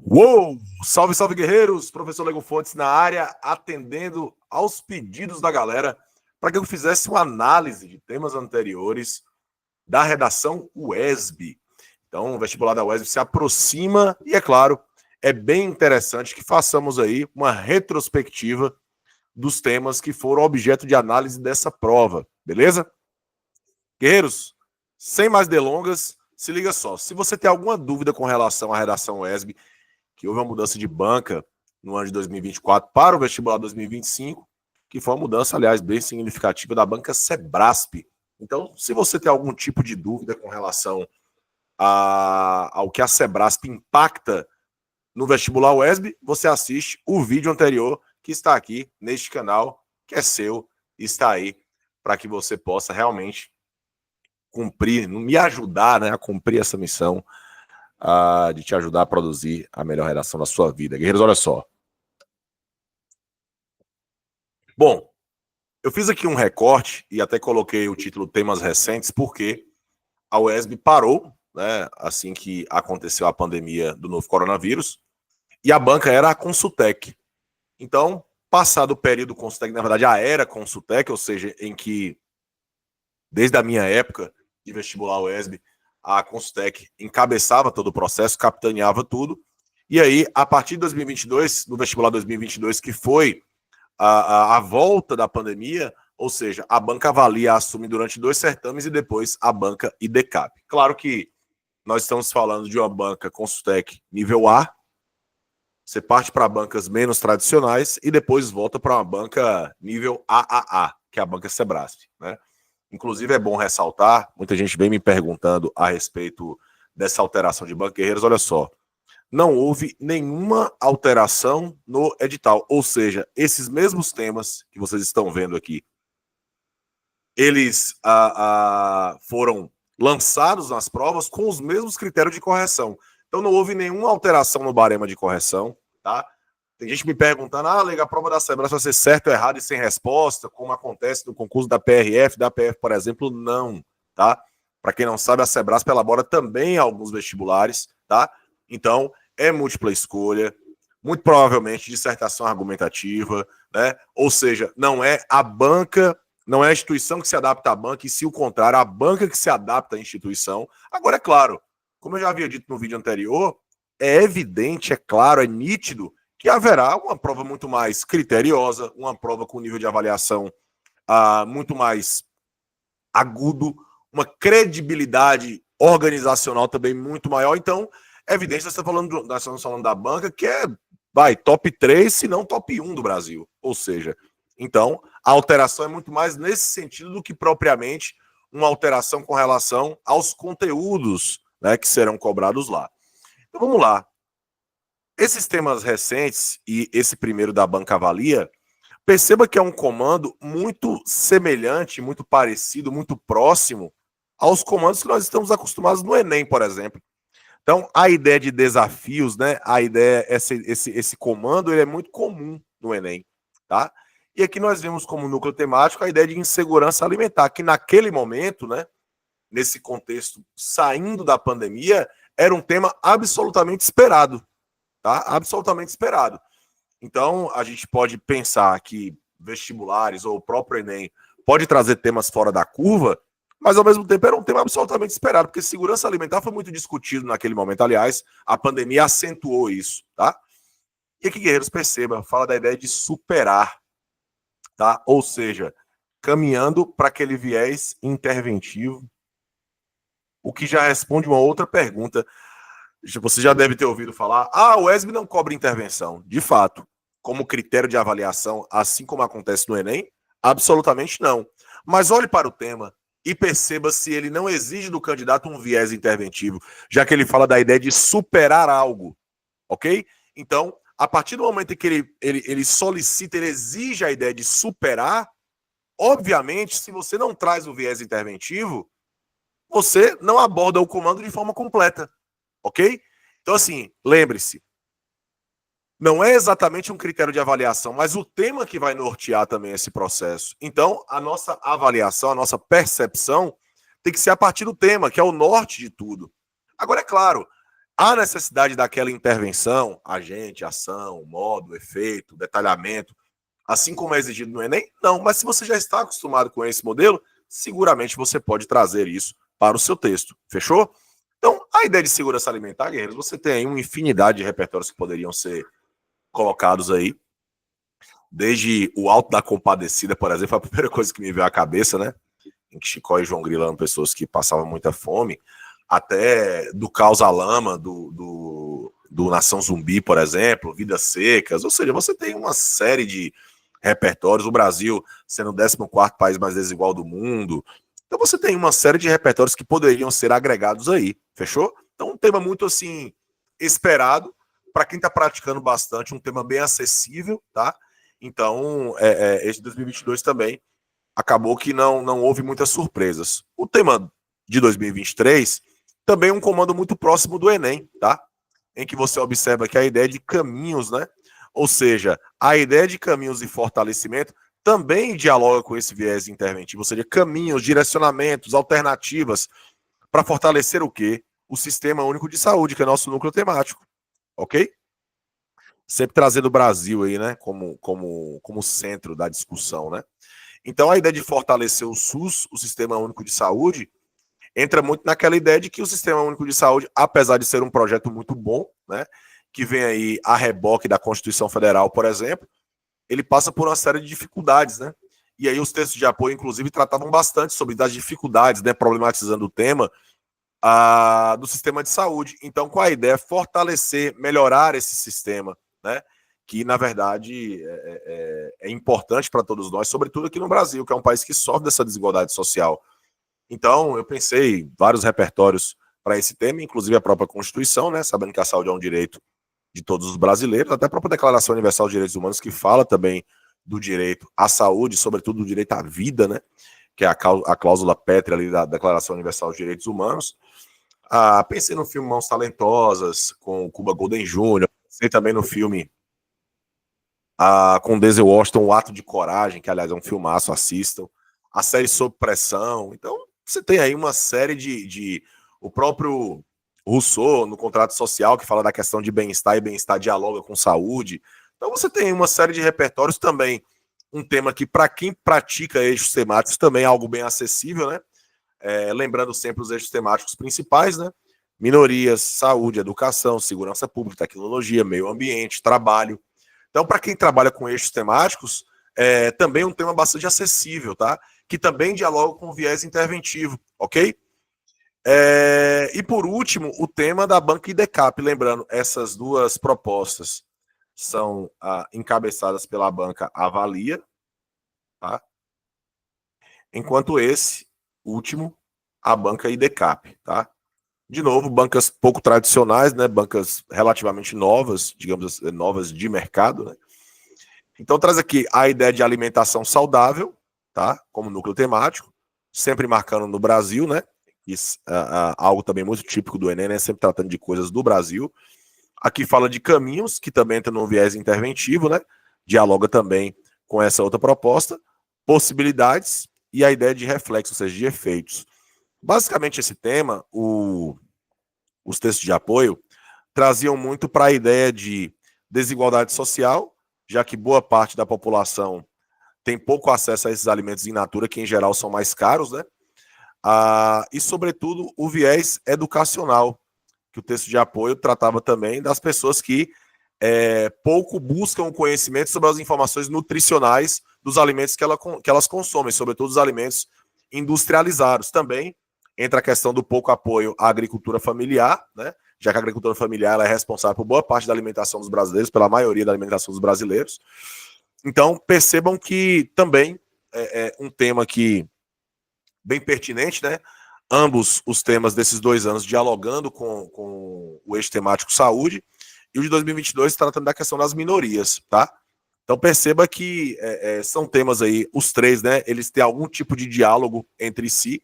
Uou! Salve, salve, guerreiros! Professor Lego Fontes na área, atendendo aos pedidos da galera para que eu fizesse uma análise de temas anteriores da redação UESB. Então, o vestibular da UESB se aproxima e, é claro, é bem interessante que façamos aí uma retrospectiva dos temas que foram objeto de análise dessa prova, beleza? Guerreiros, sem mais delongas, se liga só. Se você tem alguma dúvida com relação à redação UESB, que houve uma mudança de banca no ano de 2024 para o vestibular 2025, que foi uma mudança, aliás, bem significativa da banca Sebrasp. Então, se você tem algum tipo de dúvida com relação ao que a Sebrasp impacta no vestibular UESB, você assiste o vídeo anterior que está aqui neste canal, que é seu, e está aí para que você possa realmente cumprir, me ajudar, né, a cumprir essa missão de te ajudar a produzir a melhor redação da sua vida. Guerreiros, olha só. Bom, eu fiz aqui um recorte e até coloquei o título Temas Recentes, porque a UESB parou, né, assim que aconteceu a pandemia do novo coronavírus, e a banca era a Consultec. Então, passado o período Consultec, na verdade a era Consultec, ou seja, em que, desde a minha época de vestibular UESB, a Consultec encabeçava todo o processo, capitaneava tudo, e aí, a partir de 2022, no vestibular 2022, que foi a volta da pandemia, ou seja, a banca Avalia assume durante 2 certames e depois a banca IDCAP. Claro que nós estamos falando de uma banca Consultec nível A, você parte para bancas menos tradicionais e depois volta para uma banca nível AAA, que é a banca Sebrasp, né? Inclusive é bom ressaltar, muita gente vem me perguntando a respeito dessa alteração de banca. Guerreiros, olha só, não houve nenhuma alteração no edital. Ou seja, esses mesmos temas que vocês estão vendo aqui, eles foram lançados nas provas com os mesmos critérios de correção. Então não houve nenhuma alteração no barema de correção, tá? Tem gente me perguntando, Lega, a prova da Sebrasp vai ser certo ou errado e sem resposta, como acontece no concurso da PRF, da PF, por exemplo, não, tá? Para quem não sabe, a Sebrasp elabora também alguns vestibulares, tá? Então, é múltipla escolha, muito provavelmente dissertação argumentativa, né? Ou seja, não é a banca, não é a instituição que se adapta à banca, e se o contrário, a banca que se adapta à instituição. Agora, é claro, como eu já havia dito no vídeo anterior, é evidente, é claro, é nítido que haverá uma prova muito mais criteriosa, uma prova com nível de avaliação muito mais agudo, uma credibilidade organizacional também muito maior. Então, é evidente que nós estamos falando da banca que é, top 3, se não top 1 do Brasil. Ou seja, então, a alteração é muito mais nesse sentido do que propriamente uma alteração com relação aos conteúdos, né, que serão cobrados lá. Então, vamos lá. Esses temas recentes e esse primeiro da banca Avalia, perceba que é um comando muito semelhante, muito parecido, muito próximo aos comandos que nós estamos acostumados no Enem, por exemplo. Então, a ideia de desafios, né? A ideia, esse comando, ele é muito comum no Enem, tá? E aqui nós vemos como núcleo temático a ideia de insegurança alimentar, que naquele momento, né? Nesse contexto, saindo da pandemia, era um tema absolutamente esperado, tá? Absolutamente esperado. Então, a gente pode pensar que vestibulares ou o próprio Enem pode trazer temas fora da curva, mas ao mesmo tempo era um tema absolutamente esperado, porque segurança alimentar foi muito discutido naquele momento. Aliás, a pandemia acentuou isso, tá? E aqui, guerreiros, perceba, fala da ideia de superar, tá? Ou seja, caminhando para aquele viés interventivo, o que já responde uma outra pergunta. Você já deve ter ouvido falar, o UESB não cobra intervenção. De fato, como critério de avaliação, assim como acontece no Enem, absolutamente não. Mas olhe para o tema e perceba se ele não exige do candidato um viés interventivo, já que ele fala da ideia de superar algo, ok? Então, a partir do momento em que ele solicita, ele exige a ideia de superar, obviamente, se você não traz o viés interventivo, você não aborda o comando de forma completa. Ok? Então, assim, lembre-se, não é exatamente um critério de avaliação, mas o tema que vai nortear também esse processo. Então, a nossa avaliação, a nossa percepção tem que ser a partir do tema, que é o norte de tudo. Agora, é claro, Há necessidade daquela intervenção, agente, ação, modo, efeito, detalhamento, assim como é exigido no Enem? Não, mas se você já está acostumado com esse modelo, seguramente você pode trazer isso para o seu texto. Fechou? Então, a ideia de segurança alimentar, guerreiros, você tem aí uma infinidade de repertórios que poderiam ser colocados aí. Desde o Alto da Compadecida, por exemplo, foi a primeira coisa que me veio à cabeça, né? Em que Chicó e João Grilo eram pessoas que passavam muita fome, até do Caos à Lama, do Nação Zumbi, por exemplo, Vidas Secas, ou seja, você tem uma série de repertórios, o Brasil sendo o 14º país mais desigual do mundo, então você tem uma série de repertórios que poderiam ser agregados aí, fechou? Então um tema muito assim, esperado, para quem está praticando bastante, um tema bem acessível, tá? Então, esse 2022 também acabou que não houve muitas surpresas. O tema de 2023 também é um comando muito próximo do Enem, tá? Em que você observa que a ideia de caminhos, né? Ou seja, a ideia de caminhos e fortalecimento também dialoga com esse viés interventivo, ou seja, caminhos, direcionamentos, alternativas para fortalecer o quê? O Sistema Único de Saúde, que é nosso núcleo temático, ok? Sempre trazendo o Brasil aí, né, como centro da discussão, né? Então, a ideia de fortalecer o SUS, o Sistema Único de Saúde, entra muito naquela ideia de que o Sistema Único de Saúde, apesar de ser um projeto muito bom, né, que vem aí a reboque da Constituição Federal, por exemplo, ele passa por uma série de dificuldades, né? E aí os textos de apoio, inclusive, tratavam bastante sobre as dificuldades, né, problematizando o tema do sistema de saúde. Então, com a ideia de fortalecer, melhorar esse sistema, né? Que, na verdade, é importante para todos nós, sobretudo aqui no Brasil, que é um país que sofre dessa desigualdade social. Então, eu pensei vários repertórios para esse tema, inclusive a própria Constituição, né? Sabendo que a saúde é um direito de todos os brasileiros, até a própria Declaração Universal dos Direitos Humanos, que fala também do direito à saúde, sobretudo do direito à vida, né? Que é a cláusula pétrea ali da Declaração Universal dos Direitos Humanos. Pensei no filme Mãos Talentosas, com o Cuba Gooding Jr., pensei também no filme com Denzel Washington, O Ato de Coragem, que aliás é um filmaço, assistam. A série Sob Pressão. Então, você tem aí uma série o próprio Rousseau, no Contrato Social, que fala da questão de bem-estar, e bem-estar dialoga com saúde. Então, você tem uma série de repertórios também. Um tema que, para quem pratica eixos temáticos, também é algo bem acessível, né? Lembrando sempre os eixos temáticos principais, né? Minorias, saúde, educação, segurança pública, tecnologia, meio ambiente, trabalho. Então, para quem trabalha com eixos temáticos, também é um tema bastante acessível, tá? Que também dialoga com o viés interventivo, ok? E por último, o tema da banca IDECAP. Lembrando, essas duas propostas são encabeçadas pela banca Avalia, tá? Enquanto esse último, a banca IDECAP, tá? De novo, bancas pouco tradicionais, né? Bancas relativamente novas, digamos assim, novas de mercado, né? Então traz aqui a ideia de alimentação saudável, tá? Como núcleo temático, sempre marcando no Brasil, né? Isso, algo também muito típico do Enem, né? Sempre tratando de coisas do Brasil. Aqui fala de caminhos, que também entra no viés interventivo, né? Dialoga também com essa outra proposta. Possibilidades e a ideia de reflexo, ou seja, de efeitos. Basicamente, esse tema, os textos de apoio, traziam muito para a ideia de desigualdade social, já que boa parte da população tem pouco acesso a esses alimentos in natura, que em geral são mais caros, né? E, sobretudo, o viés educacional, que o texto de apoio tratava também das pessoas que pouco buscam o conhecimento sobre as informações nutricionais dos alimentos que elas consomem, sobretudo os alimentos industrializados. Também entra a questão do pouco apoio à agricultura familiar, né? Já que a agricultura familiar ela é responsável por boa parte da alimentação dos brasileiros, pela maioria da alimentação dos brasileiros. Então, percebam que também é um tema que bem pertinente, né? Ambos os temas desses 2 anos dialogando com o eixo temático saúde, e o de 2022 tratando da questão das minorias, tá? Então perceba que são temas aí, os 3, né? Eles têm algum tipo de diálogo entre si,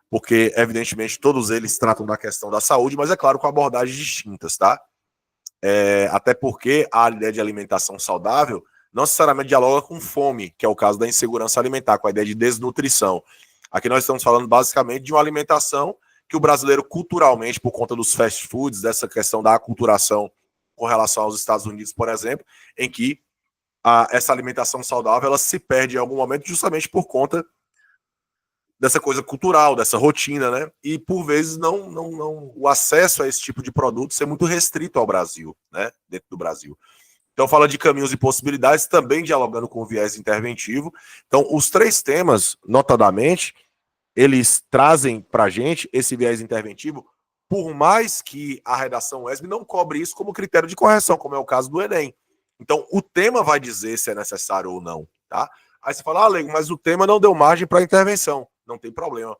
porque, evidentemente, todos eles tratam da questão da saúde, mas é claro, com abordagens distintas, tá? Até porque a ideia de alimentação saudável não necessariamente dialoga com fome, que é o caso da insegurança alimentar, com a ideia de desnutrição. Aqui nós estamos falando basicamente de uma alimentação que o brasileiro culturalmente, por conta dos fast foods, dessa questão da aculturação com relação aos Estados Unidos, por exemplo, em que essa alimentação saudável ela se perde em algum momento justamente por conta dessa coisa cultural, dessa rotina, né? E por vezes não o acesso a esse tipo de produto ser muito restrito ao Brasil, né? Dentro do Brasil. Então fala de caminhos e possibilidades, também dialogando com o viés interventivo. Então os três temas, notadamente, eles trazem para a gente esse viés interventivo, por mais que a redação UESB não cobre isso como critério de correção, como é o caso do Enem. Então o tema vai dizer se é necessário ou não, tá? Aí você fala, Leigo, mas o tema não deu margem para intervenção. Não tem problema.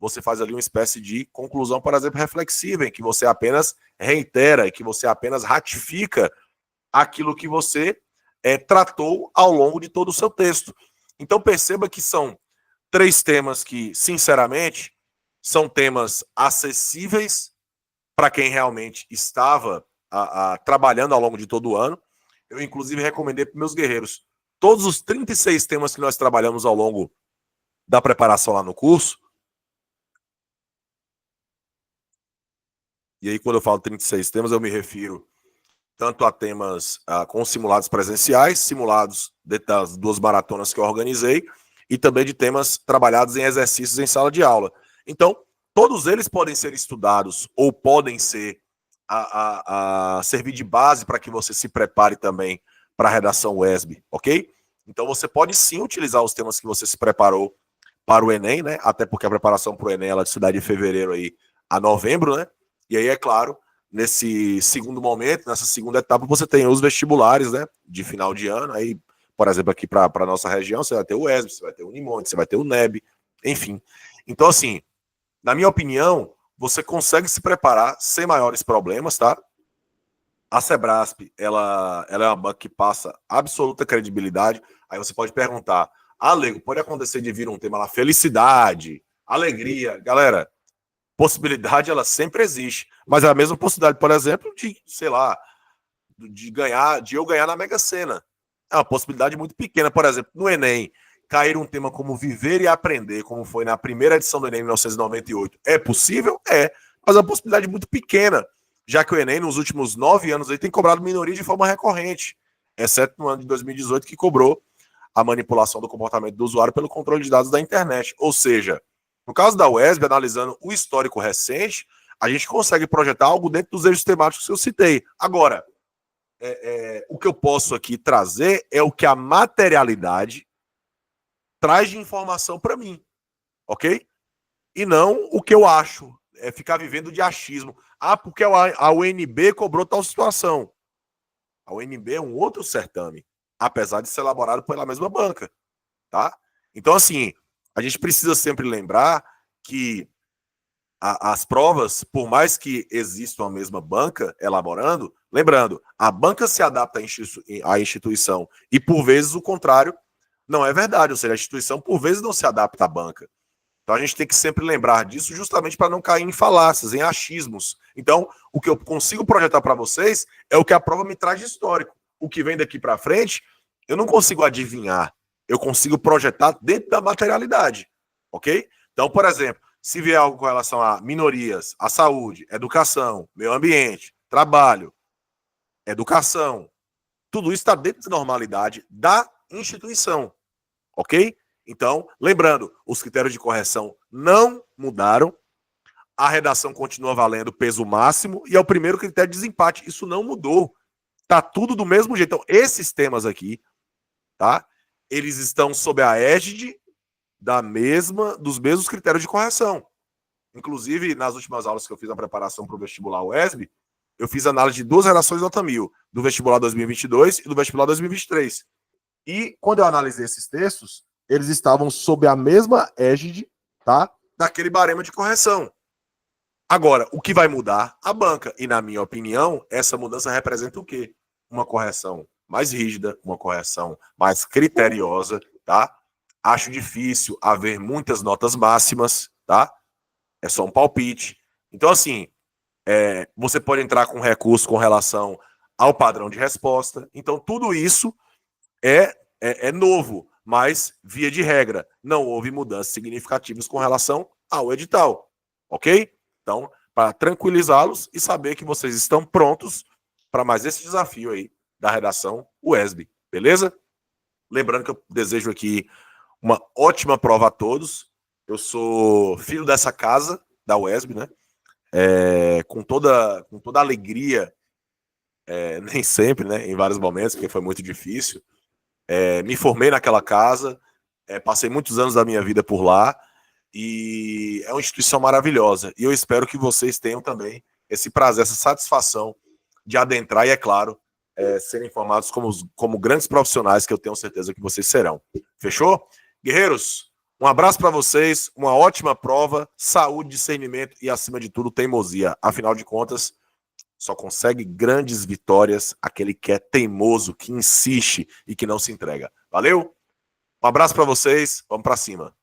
Você faz ali uma espécie de conclusão, por exemplo, reflexiva, em que você apenas reitera, que você apenas ratifica aquilo que você tratou ao longo de todo o seu texto. Então perceba que são três temas que, sinceramente, são temas acessíveis para quem realmente estava trabalhando ao longo de todo o ano. Eu, inclusive, recomendei para meus guerreiros todos os 36 temas que nós trabalhamos ao longo da preparação lá no curso. E aí, quando eu falo 36 temas, eu me refiro tanto a temas com simulados presenciais, simulados das 2 maratonas que eu organizei, e também de temas trabalhados em exercícios em sala de aula. Então, todos eles podem ser estudados ou podem ser servir de base para que você se prepare também para a redação UESB, ok? Então, você pode sim utilizar os temas que você se preparou para o Enem, né? Até porque a preparação para o Enem ela se dá de fevereiro aí a novembro, né? E aí, é claro, nesse segundo momento, nessa segunda etapa, você tem os vestibulares, né? De final de ano. Aí, por exemplo, aqui para a nossa região, você vai ter o UESB, você vai ter o Unimonte, você vai ter o NEB, enfim. Então, assim, na minha opinião, você consegue se preparar sem maiores problemas, tá? A Sebrasp, ela é uma banca que passa absoluta credibilidade. Aí você pode perguntar, Leigo, pode acontecer de vir um tema lá, felicidade, alegria. Galera, possibilidade ela sempre existe. Mas é a mesma possibilidade, por exemplo, de, sei lá, de eu ganhar na Mega Sena. É uma possibilidade muito pequena. Por exemplo, no Enem, cair um tema como viver e aprender, como foi na primeira edição do Enem em 1998, é possível? É. Mas é uma possibilidade muito pequena, já que o Enem, nos últimos 9 anos, ele tem cobrado minoria de forma recorrente, exceto no ano de 2018, que cobrou a manipulação do comportamento do usuário pelo controle de dados da internet. Ou seja, no caso da UESB, analisando o histórico recente, a gente consegue projetar algo dentro dos eixos temáticos que eu citei. Agora, o que eu posso aqui trazer é o que a materialidade traz de informação para mim, ok? E não o que eu acho, ficar vivendo de achismo. Porque a UNB cobrou tal situação. A UNB é um outro certame, apesar de ser elaborado pela mesma banca, tá? Então, assim, a gente precisa sempre lembrar que as provas, por mais que existam a mesma banca elaborando, lembrando, a banca se adapta à instituição e, por vezes, o contrário não é verdade, ou seja, a instituição, por vezes, não se adapta à banca. Então, a gente tem que sempre lembrar disso justamente para não cair em falácias, em achismos. Então, o que eu consigo projetar para vocês é o que a prova me traz de histórico. O que vem daqui para frente, eu não consigo adivinhar. Eu consigo projetar dentro da materialidade, ok? Então, por exemplo, se vier algo com relação a minorias, a saúde, educação, meio ambiente, trabalho, educação, tudo isso está dentro da normalidade da instituição, ok? Então, lembrando, os critérios de correção não mudaram, a redação continua valendo peso máximo e é o primeiro critério de desempate. Isso não mudou. Tá tudo do mesmo jeito. Então, esses temas aqui, tá? Eles estão sob a égide dos mesmos critérios de correção. Inclusive, nas últimas aulas que eu fiz a preparação para o vestibular UESB, eu fiz análise de 2 redações nota 1000, do vestibular 2022 e do vestibular 2023. E quando eu analisei esses textos, eles estavam sob a mesma égide, tá? Daquele barema de correção. Agora, o que vai mudar? A banca. E, na minha opinião, essa mudança representa o quê? Uma correção mais rígida, uma correção mais criteriosa, tá? Acho difícil haver muitas notas máximas, tá? É só um palpite. Então, assim, você pode entrar com recurso com relação ao padrão de resposta. Então, tudo isso é novo, mas, via de regra, não houve mudanças significativas com relação ao edital, ok? Então, para tranquilizá-los e saber que vocês estão prontos para mais esse desafio aí da redação UESB, beleza? Lembrando que eu desejo aqui uma ótima prova a todos. Eu sou filho dessa casa, da UESB, né? Com toda alegria, nem sempre, né? Em vários momentos, porque foi muito difícil. Me formei naquela casa, passei muitos anos da minha vida por lá, e é uma instituição maravilhosa. E eu espero que vocês tenham também esse prazer, essa satisfação de adentrar e, é claro, serem formados como grandes profissionais, que eu tenho certeza que vocês serão. Fechou? Guerreiros, um abraço para vocês, uma ótima prova, saúde, discernimento e, acima de tudo, teimosia. Afinal de contas, só consegue grandes vitórias aquele que é teimoso, que insiste e que não se entrega. Valeu? Um abraço para vocês, vamos para cima.